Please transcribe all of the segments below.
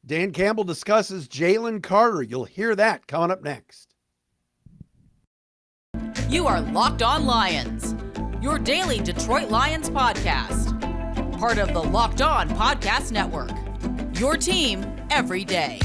Dan Campbell discusses Jalen Carter. You'll hear that coming up next. You are Locked On Lions, your daily Detroit Lions podcast. Part of the Locked On Podcast Network, your team every day.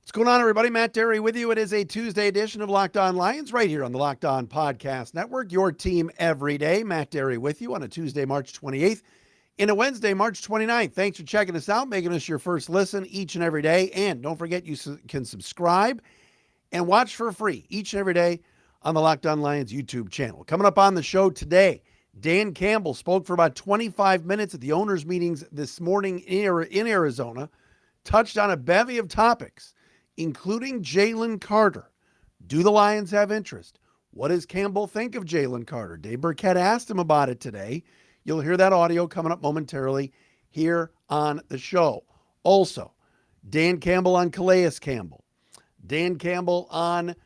What's going on, everybody? Matt Dery with you. It is a Tuesday edition of Locked On Lions right here on the Locked On Podcast Network, your team every day. Matt Dery with you on a Tuesday, March 28th and a Wednesday, March 29th. Thanks for checking us out, making us your first listen each and every day. And don't forget, you can subscribe and watch for free each and every day on the Locked On Lions YouTube channel. Coming up on the show today, Dan Campbell spoke for about 25 minutes at the owners' meetings this morning in Arizona, touched on a bevy of topics, including Jalen Carter. Do the Lions have interest? What does Campbell think of Jalen Carter? Dave Burkett asked him about it today. You'll hear that audio coming up momentarily here on the show. Also, Dan Campbell on Calais Campbell. Dan Campbell on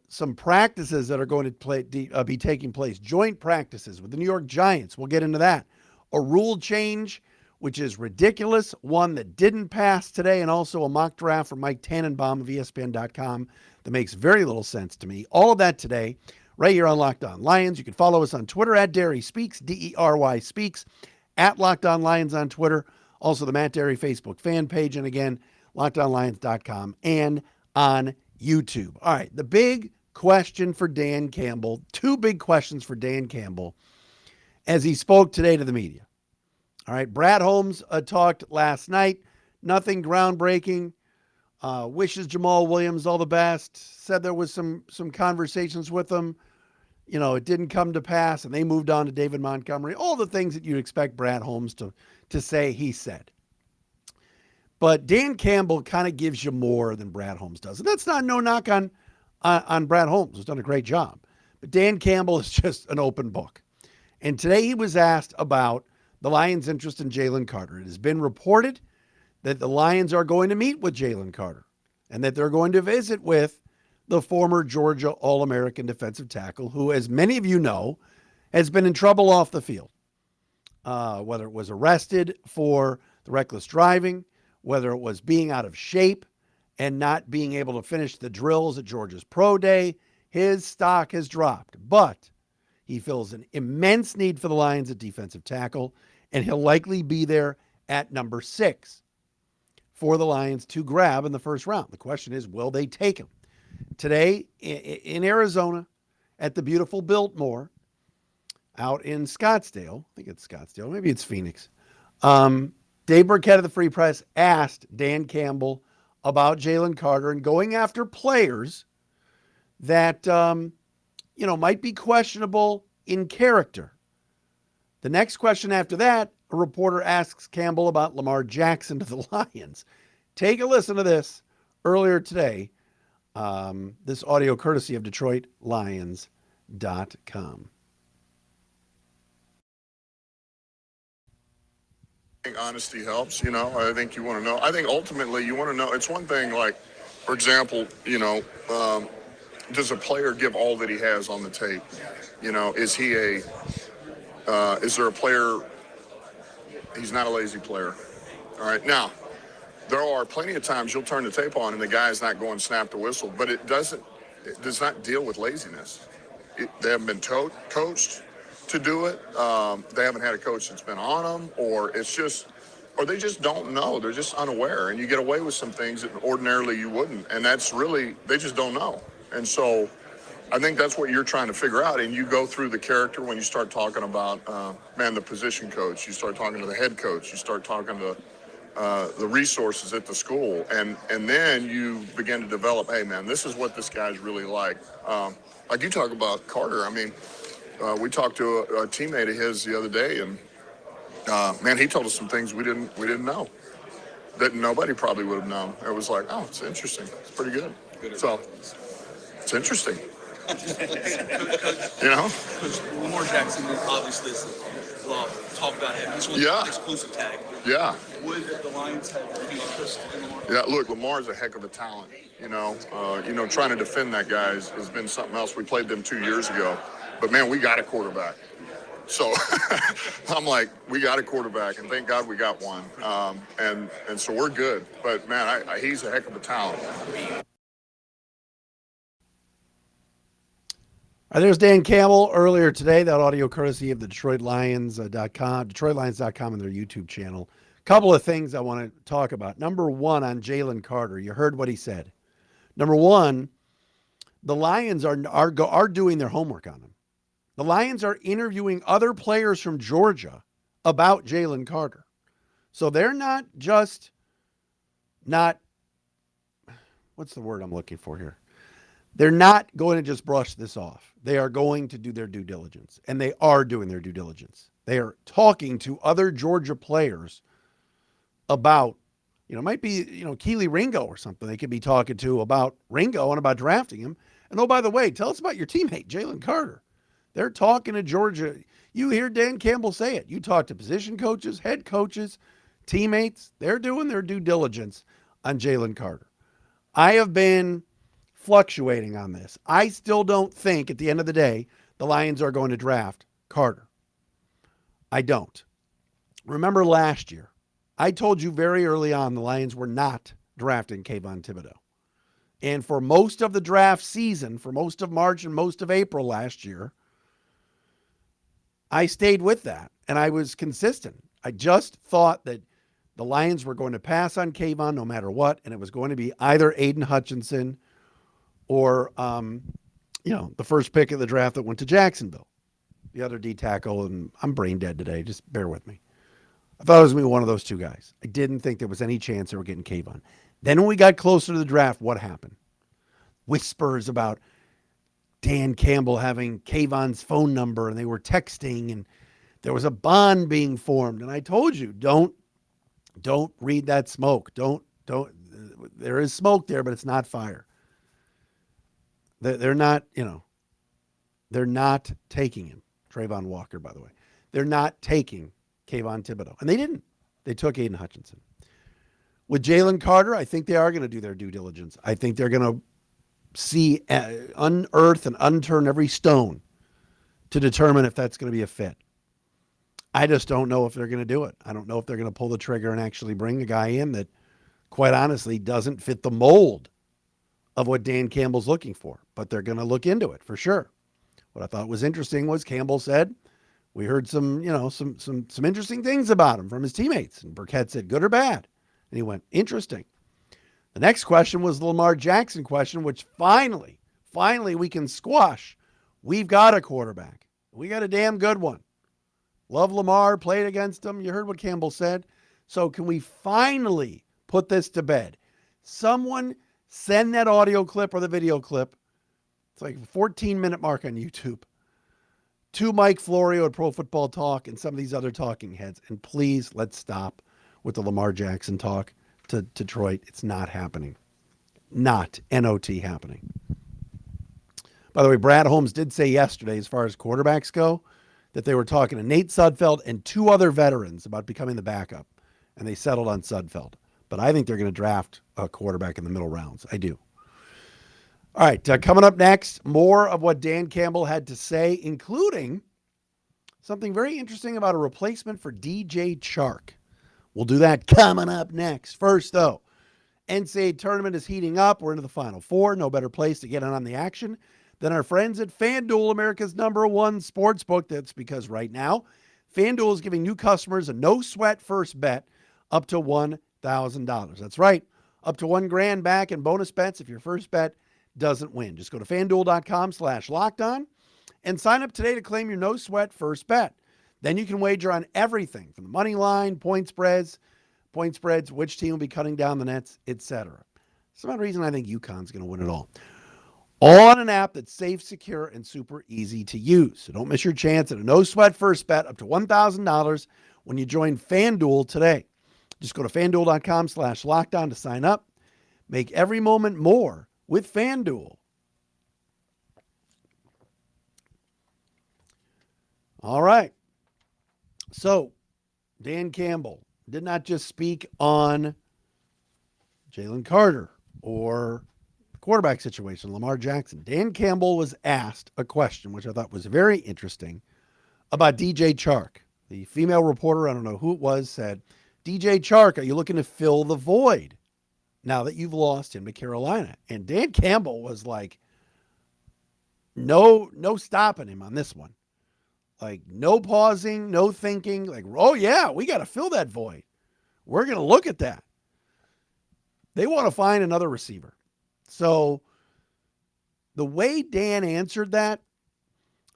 some practices that are going to be taking place. Joint practices with the New York Giants. We'll get into that. A rule change, which is ridiculous, one that didn't pass today, and also a mock draft from Mike Tannenbaum of ESPN.com that makes very little sense to me. All of that today, right here on Locked On Lions. You can follow us on Twitter at Dery Speaks, D-E-R-Y Speaks, at Locked On Lions on Twitter, also the Matt Dery Facebook fan page, and again, LockedOnLions.com and on YouTube. All right, the big question for Dan Campbell, two big questions for Dan Campbell as he spoke today to the media. All right, Brad Holmes talked last night. Nothing groundbreaking. Wishes Jamal Williams all the best. Said there was some conversations with him. You know, it didn't come to pass, and they moved on to David Montgomery. All the things that you'd expect Brad Holmes to say, he said. But Dan Campbell kind of gives you more than Brad Holmes does. And that's not no knock on Brad Holmes, who's done a great job. But Dan Campbell is just an open book. And today he was asked about the Lions' interest in Jalen Carter. It has been reported that the Lions are going to meet with Jalen Carter and that they're going to visit with the former Georgia All-American defensive tackle, who, as many of you know, has been in trouble off the field, whether it was arrested for the reckless driving, whether it was being out of shape and not being able to finish the drills at Georgia's Pro Day. His stock has dropped, but he feels an immense need for the Lions at defensive tackle, and he'll likely be there at number 6 for the Lions to grab in the first round. The question is, will they take him? Today in Arizona at the beautiful Biltmore out in Scottsdale, I think it's Scottsdale, maybe it's Phoenix. Dave Burkett of the Free Press asked Dan Campbell about Jalen Carter and going after players that, might be questionable in character. The next question after that, a reporter asks Campbell about Lamar Jackson to the Lions. Take a listen to this earlier today. This audio courtesy of DetroitLions.com. I think honesty helps, I think you want to know. I think ultimately you want to know. It's one thing, like, for example, does a player give all that he has on the tape? Is there a player, he's not a lazy player. All right. Now, there are plenty of times you'll turn the tape on and the guy's not going snap the whistle, but it does not deal with laziness. They haven't been coached to do it. They haven't had a coach that's been on them, or they just don't know. They're just unaware, and you get away with some things that ordinarily you wouldn't, and that's really, they just don't know. And so I think that's what you're trying to figure out, and you go through the character when you start talking about, the position coach, you start talking to the head coach, you start talking to the resources at the school, and then you begin to develop, hey, man, this is what this guy's really like. Like you talk about Carter, we talked to a teammate of his the other day, and he told us some things we didn't know that nobody probably would have known. It was like, oh, it's interesting. It's pretty good. So it's interesting. Coach Lamar Jackson obviously is talk about him. He's on the exclusive tag. Yeah. Would the Lions have any interest in Lamar? Yeah, look, Lamar's a heck of a talent. Trying to defend that guy has been something else. We played them 2 years ago, but man, we got a quarterback. So I'm like, we got a quarterback, and thank God we got one. And so we're good. But man, he's a heck of a talent. There's Dan Campbell earlier today. That audio courtesy of the DetroitLions.com, DetroitLions.com and their YouTube channel. Couple of things I want to talk about. Number one, on Jalen Carter, you heard what he said. Number one, the Lions are doing their homework on him. The Lions are interviewing other players from Georgia about Jalen Carter. So they're not just what's the word I'm looking for here? They're not going to just brush this off. They are going to do their due diligence, and they are doing their due diligence. They are talking to other Georgia players about, it might be, Keely Ringo or something they could be talking to about Ringo and about drafting him. And oh, by the way, tell us about your teammate, Jalen Carter. They're talking to Georgia. You hear Dan Campbell say it. You talk to position coaches, head coaches, teammates. They're doing their due diligence on Jalen Carter. I have been fluctuating on this. I still don't think at the end of the day the Lions are going to draft Carter. I don't. Remember last year, I told you very early on the Lions were not drafting Kayvon Thibodeau. And for most of the draft season, for most of March and most of April last year, I stayed with that, and I was consistent. I just thought that the Lions were going to pass on Kayvon no matter what, and it was going to be either Aiden Hutchinson or, the first pick of the draft that went to Jacksonville, the other D tackle, and I'm brain dead today. Just bear with me. I thought it was going to be one of those two guys. I didn't think there was any chance they were getting Kayvon. Then when we got closer to the draft, what happened? Whispers about Dan Campbell having Kayvon's phone number, and they were texting, and there was a bond being formed. And I told you, don't read that smoke. Don't. There is smoke there, but it's not fire. They're not, they're not taking him. Trayvon Walker, by the way. They're not taking Kayvon Thibodeau. And they didn't. They took Aiden Hutchinson. With Jalen Carter, I think they are going to do their due diligence. I think they're going to unearth and unturn every stone to determine if that's going to be a fit. I just don't know if they're going to do it. I don't know if they're going to pull the trigger and actually bring a guy in that, quite honestly, doesn't fit the mold of what Dan Campbell's looking for. But they're going to look into it for sure. What I thought was interesting was Campbell said, we heard some interesting things about him from his teammates. And Burkett said, good or bad? And he went, interesting. The next question was the Lamar Jackson question, which finally we can squash. We've got a quarterback. We got a damn good one. Love Lamar, played against him. You heard what Campbell said. So can we finally put this to bed? Someone send that audio clip or the video clip. It's like a 14-minute mark on YouTube to Mike Florio at Pro Football Talk and some of these other talking heads. And please, let's stop with the Lamar Jackson talk to Detroit. It's not happening. Not N-O-T happening. By the way, Brad Holmes did say yesterday, as far as quarterbacks go, that they were talking to Nate Sudfeld and two other veterans about becoming the backup, and they settled on Sudfeld. But I think they're going to draft a quarterback in the middle rounds. I do. All right, coming up next, more of what Dan Campbell had to say, including something very interesting about a replacement for DJ Chark. We'll do that coming up next. First, though, NCAA tournament is heating up. We're into the Final Four. No better place to get in on the action than our friends at Fanduel, America's #1 sportsbook. That's because right now, Fanduel is giving new customers a no-sweat first bet up to $1,000. That's right, up to $1,000 back in bonus bets if your first bet doesn't win. Just go to FanDuel.com/lockedon and sign up today to claim your no-sweat first bet. Then you can wager on everything from the money line, point spreads, which team will be cutting down the nets, etc. For some reason, I think UConn's going to win it all. All on an app that's safe, secure, and super easy to use. So don't miss your chance at a no-sweat first bet up to $1,000 when you join FanDuel today. Just go to FanDuel.com/lockedon to sign up. Make every moment more with FanDuel. All right. So, Dan Campbell, did not just speak on Jalen Carter or the quarterback situation, Lamar Jackson. Dan Campbell was asked a question, which I thought was very interesting, about DJ Chark. The female reporter, I don't know who it was, said, DJ Chark, are you looking to fill the void now that you've lost him to Carolina? And Dan Campbell was like, no stopping him on this one. Like, no pausing, no thinking. Like, oh, yeah, we got to fill that void. We're going to look at that. They want to find another receiver. So the way Dan answered that,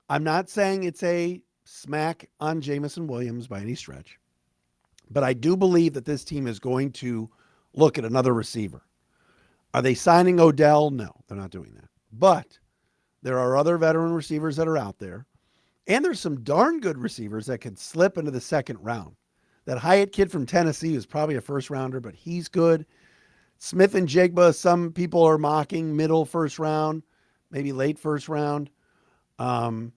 I'm not saying it's a smack on Jameson Williams by any stretch, but I do believe that this team is going to look at another receiver. Are they signing Odell? No, they're not doing that. But there are other veteran receivers that are out there, and there's some darn good receivers that could slip into the second round. That Hyatt kid from Tennessee is probably a first rounder, but he's good. Smith and Jigba, some people are mocking middle first round, maybe late first round. Lions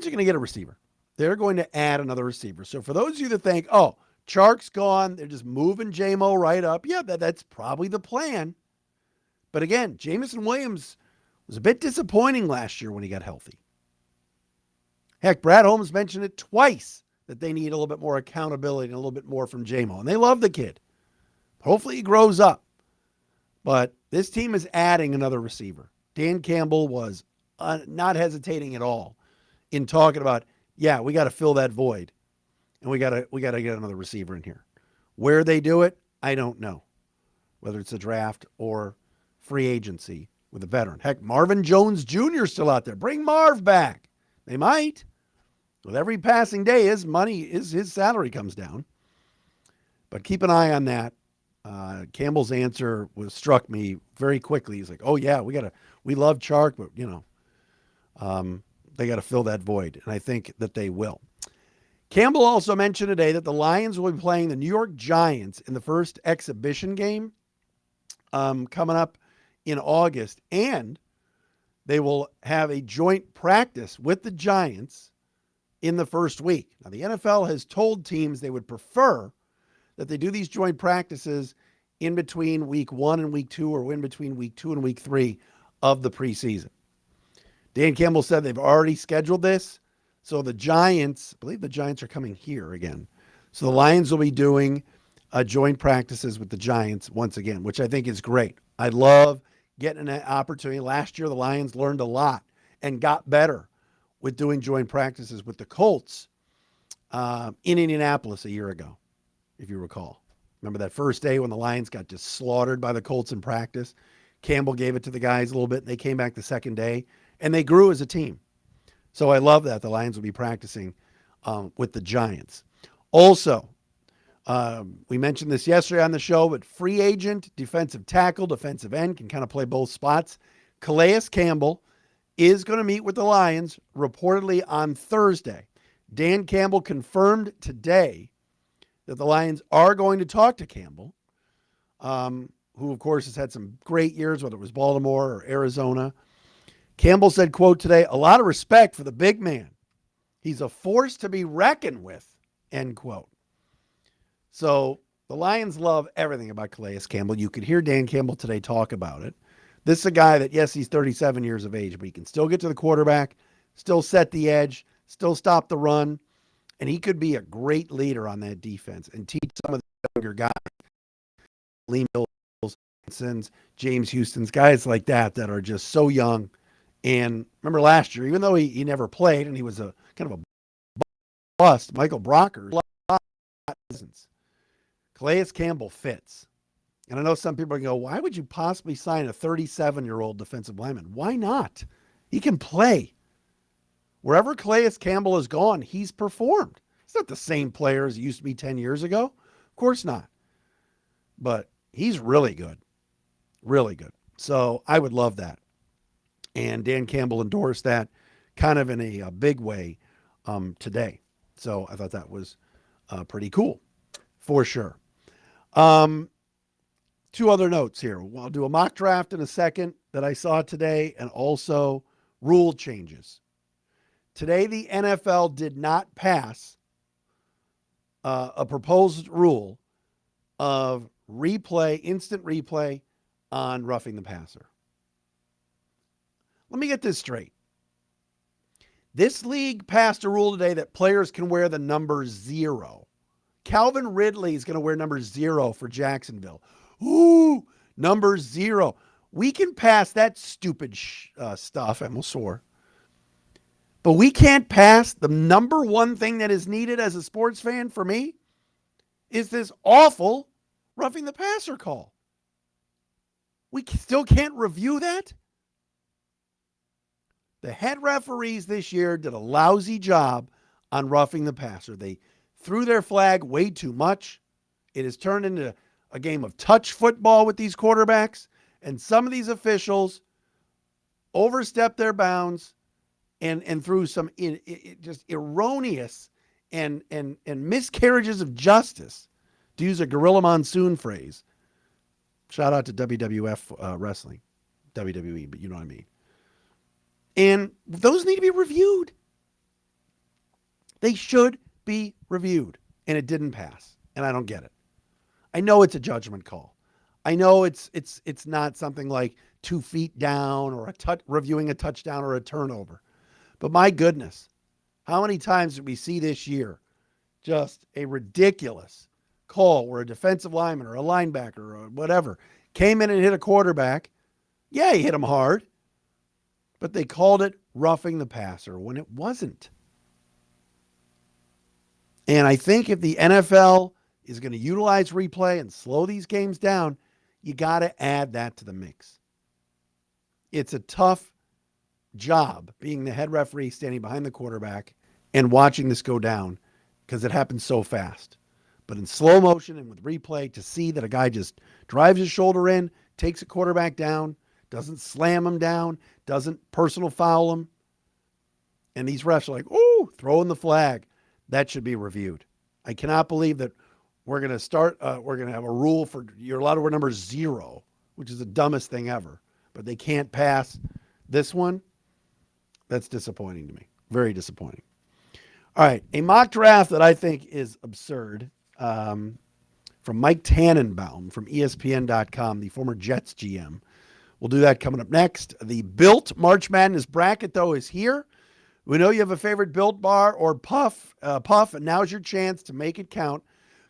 are going to get a receiver. They're going to add another receiver. So for those of you that think, oh, Chark's gone, they're just moving J-Mo right up. Yeah, that's probably the plan. But again, Jameson Williams was a bit disappointing last year when he got healthy. Heck, Brad Holmes mentioned it twice that they need a little bit more accountability and a little bit more from J-Mo. And they love the kid. Hopefully he grows up. But this team is adding another receiver. Dan Campbell was not hesitating at all in talking about, yeah, we got to fill that void. And we got to get another receiver in here. Where they do it, I don't know. Whether it's a draft or free agency with a veteran. Heck, Marvin Jones Jr. is still out there. Bring Marv back. They might. With every passing day, his salary comes down. But keep an eye on that. Campbell's answer struck me very quickly. He's like, "Oh yeah, we love Chark, but they got to fill that void," and I think that they will. Campbell also mentioned today that the Lions will be playing the New York Giants in the first exhibition game coming up in August, and they will have a joint practice with the Giants in the first week. Now, the NFL has told teams they would prefer that they do these joint practices in between week 1 and week 2, or in between week 2 and week 3 of the preseason. Dan Campbell said they've already scheduled this. So the Giants, I believe the Giants are coming here again. So the Lions will be doing joint practices with the Giants once again, which I think is great. I love getting an opportunity. Last year, the Lions learned a lot and got better with doing joint practices with the Colts in Indianapolis a year ago, if you recall. Remember that first day when the Lions got just slaughtered by the Colts in practice? Campbell gave it to the guys a little bit. And they came back the second day, and they grew as a team. So I love that the Lions will be practicing with the Giants. Also, we mentioned this yesterday on the show, but free agent, defensive tackle, defensive end, can kind of play both spots. Calais Campbell is going to meet with the Lions reportedly on Thursday. Dan Campbell confirmed today that the Lions are going to talk to Campbell, who, of course, has had some great years, whether it was Baltimore or Arizona. Campbell said, quote, today, a lot of respect for the big man. He's a force to be reckoned with, end quote. So the Lions love everything about Calais Campbell. You could hear Dan Campbell today talk about it. This is a guy that, yes, he's 37 years of age, but he can still get to the quarterback, still set the edge, still stop the run, and he could be a great leader on that defense and teach some of the younger guys, Liam Mills, James Houston's, guys like that are just so young. And remember last year, even though he never played and he was a kind of a bust, Michael Brocker, Calais Campbell fits. And I know some people go, why would you possibly sign a 37-year-old defensive lineman? Why not? He can play. Wherever Calais Campbell has gone, he's performed. He's not the same player as he used to be 10 years ago. Of course not. But he's really good. Really good. So I would love that. And Dan Campbell endorsed that kind of in a big way today. So I thought that was pretty cool for sure. Two other notes here. I'll do a mock draft in a second that I saw today, and also rule changes. Today, the NFL did not pass a proposed rule of instant replay on roughing the passer. Let me get this straight. This league passed a rule today that players can wear the number 0. Calvin Ridley is going to wear number 0 for Jacksonville. Ooh, number 0. We can pass that stupid stuff. I'm sore. But we can't pass the number one thing that is needed as a sports fan for me is this awful roughing the passer call. We still can't review that? The head referees this year did a lousy job on roughing the passer. They threw their flag way too much. It has turned into a game of touch football with these quarterbacks, and some of these officials overstepped their bounds and through some just erroneous and miscarriages of justice, to use a Gorilla Monsoon phrase. Shout out to WWF Wrestling, WWE, but you know what I mean. And those need to be reviewed. They should be reviewed, and it didn't pass, and I don't get it. I know it's a judgment call. I know it's not something like 2 feet down or reviewing a touchdown or a turnover. But my goodness, how many times did we see this year just a ridiculous call where a defensive lineman or a linebacker or whatever came in and hit a quarterback? Yeah, he hit him hard, but they called it roughing the passer when it wasn't. And I think if the NFL is going to utilize replay and slow these games down, you got to add that to the mix. It's a tough job being the head referee standing behind the quarterback and watching this go down because it happens so fast. But in slow motion and with replay, to see that a guy just drives his shoulder in, takes a quarterback down, doesn't slam him down, doesn't personal foul him, and these refs are like, ooh, throwing the flag. That should be reviewed. I cannot believe that we're going to have a rule for you're allowed to wear number 0, which is the dumbest thing ever. But they can't pass this one. That's disappointing to me. Very disappointing. All right, a mock draft that I think is absurd from Mike Tannenbaum from ESPN.com, the former Jets GM. We'll do that coming up next. The Built March Madness bracket, though, is here. We know you have a favorite Built bar or Puff, and now's your chance to make it count.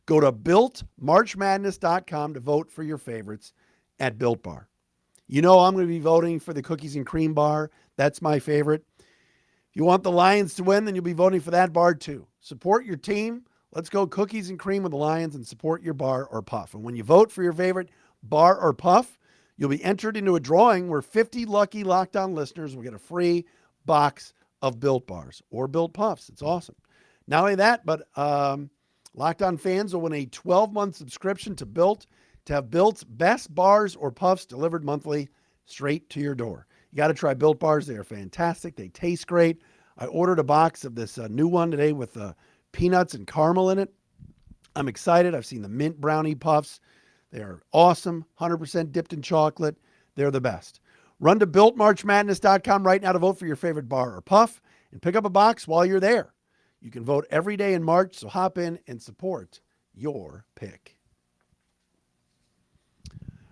Go to BuiltMarchMadness.com to vote for your favorites at Built Bar. You know I'm going to be voting for the Cookies and Cream bar. That's my favorite. If you want the Lions to win, then you'll be voting for that bar too. Support your team. Let's go Cookies and Cream with the Lions and support your bar or puff. And when you vote for your favorite bar or puff, you'll be entered into a drawing where 50 lucky Locked On listeners will get a free box of Built Bars or Built Puffs. It's awesome. Not only that, but Locked On fans will win a 12-month subscription to Built to have Built's best bars or puffs delivered monthly straight to your door. You got to try Built Bars. They are fantastic. They taste great. I ordered a box of this new one today with peanuts and caramel in it. I'm excited. I've seen the mint brownie puffs. They are awesome, 100% dipped in chocolate. They're the best. Run to BuiltMarchMadness.com right now to vote for your favorite bar or puff and pick up a box while you're there. You can vote every day in March, so hop in and support your pick.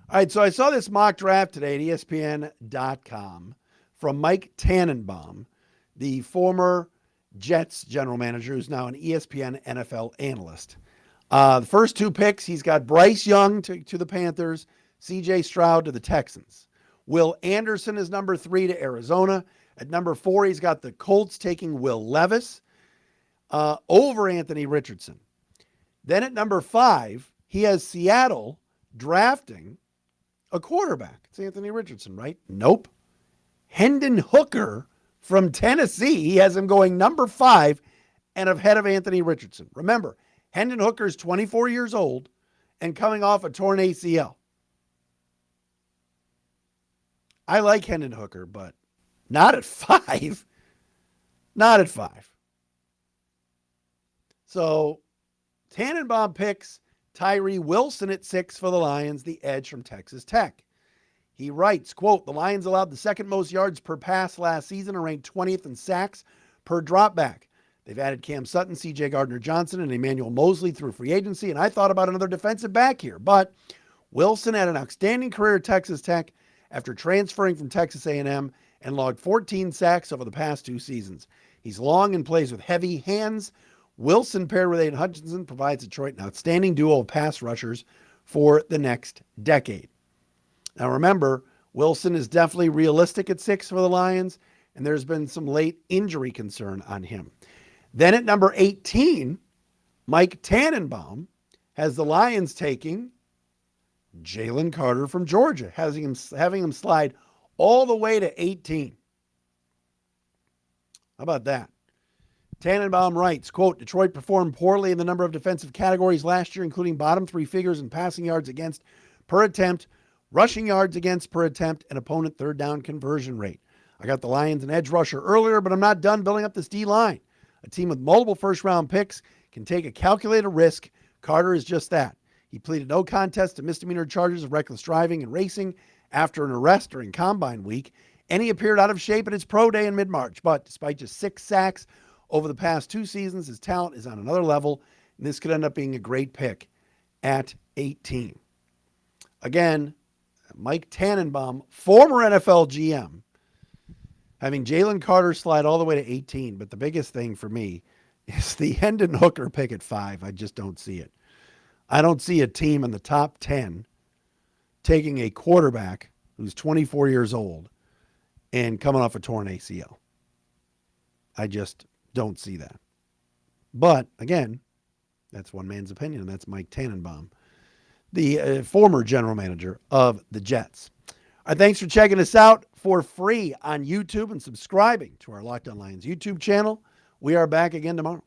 All right, so I saw this mock draft today at ESPN.com from Mike Tannenbaum, the former Jets general manager who's now an ESPN NFL analyst. The first 2 picks, he's got Bryce Young to the Panthers, C.J. Stroud to the Texans. Will Anderson is number 3 to Arizona. At number 4, he's got the Colts taking Will Levis over Anthony Richardson. Then at number 5, he has Seattle drafting a quarterback. It's Anthony Richardson, right? Nope. Hendon Hooker from Tennessee. He has him going number 5 and ahead of Anthony Richardson. Remember, Hendon Hooker is 24 years old and coming off a torn ACL. I like Hendon Hooker, but not at 5. Not at 5. So Tannenbaum picks Tyree Wilson at 6 for the Lions, the edge from Texas Tech. He writes, quote, the Lions allowed the second most yards per pass last season and ranked 20th in sacks per dropback. They've added Cam Sutton, C.J. Gardner-Johnson, and Emmanuel Mosley through free agency, and I thought about another defensive back here. But Wilson had an outstanding career at Texas Tech after transferring from Texas A&M and logged 14 sacks over the past 2 seasons. He's long and plays with heavy hands. Wilson paired with Aiden Hutchinson provides Detroit an outstanding duo of pass rushers for the next decade. Now remember, Wilson is definitely realistic at 6 for the Lions, and there's been some late injury concern on him. Then at number 18, Mike Tannenbaum has the Lions taking Jalen Carter from Georgia, having him slide all the way to 18. How about that? Tannenbaum writes, quote, Detroit performed poorly in the number of defensive categories last year, including bottom 3 figures in passing yards against per attempt, rushing yards against per attempt, and opponent third down conversion rate. I got the Lions an edge rusher earlier, but I'm not done building up this D-line. A team with multiple first-round picks can take a calculated risk. Carter is just that. He pleaded no contest to misdemeanor charges of reckless driving and racing after an arrest during Combine Week, and he appeared out of shape at his pro day in mid-March. But despite just 6 sacks over the past 2 seasons, his talent is on another level, and this could end up being a great pick at 18. Again, Mike Tannenbaum, former NFL GM, having Jalen Carter slide all the way to 18. But the biggest thing for me is the Hendon Hooker pick at 5. I just don't see it. I don't see a team in the top 10 taking a quarterback who's 24 years old and coming off a torn ACL. I just don't see that. But again, that's one man's opinion, and that's Mike Tannenbaum, the former general manager of the Jets. Thanks for checking us out for free on YouTube and subscribing to our Locked On Lions YouTube channel. We are back again tomorrow.